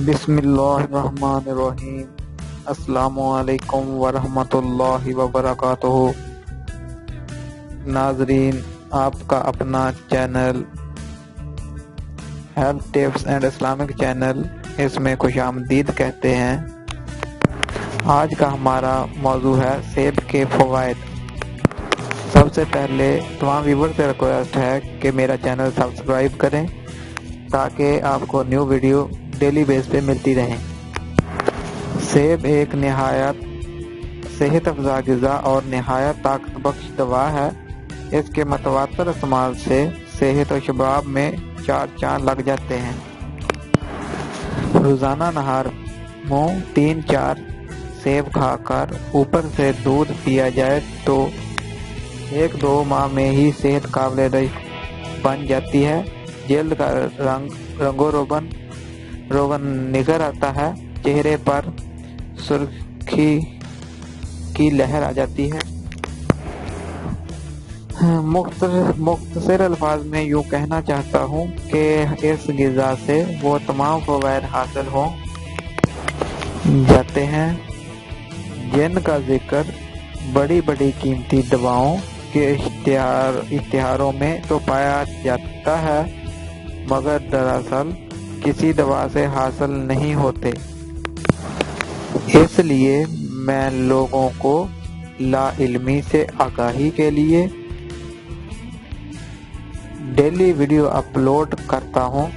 بسم اللہ الرحمن الرحیم۔ السلام علیکم ورحمۃ اللہ وبرکاتہ۔ ناظرین، آپ کا اپنا channel health tips and Islamic channel اس میں خوش آمدید کہتے ہیں۔ آج کا ہمارا موضوع ہے سیب کے فوائد۔ سب سے پہلے تمام ویور سے ریکویسٹ ہے کہ میرا چینل سبسکرائب کریں تاکہ آپ کو نیو ویڈیو ڈیلی بیس پہ ملتی رہیں۔ سیب ایک نہایت صحت افزا غذا اور نہایت طاقت بخش دوا ہے۔ اس کے متواتر استعمال سے صحت و شباب میں چار چاند لگ جاتے ہیں۔ روزانہ نہار منہ 3-4 سیب کھا کر اوپر سے دودھ پیا جائے تو 1-2 ماہ میں ہی صحت قابل رشک بن جاتی ہے۔ جلد کا رنگ و روغن نکھر آتا ہے، چہرے پر سرخی کی لہر آ جاتی ہے۔ مختصر الفاظ میں یوں کہنا چاہتا ہوں کہ اس غذا سے وہ تمام فوائد حاصل ہو جاتے ہیں جن کا ذکر بڑی بڑی قیمتی دواؤں کے اشتہاروں میں تو پایا جاتا ہے، مگر دراصل کسی دوا سے حاصل نہیں ہوتے۔ اس لیے میں لوگوں کو لا علمی سے آگاہی کے لیے ڈیلی ویڈیو اپلوڈ کرتا ہوں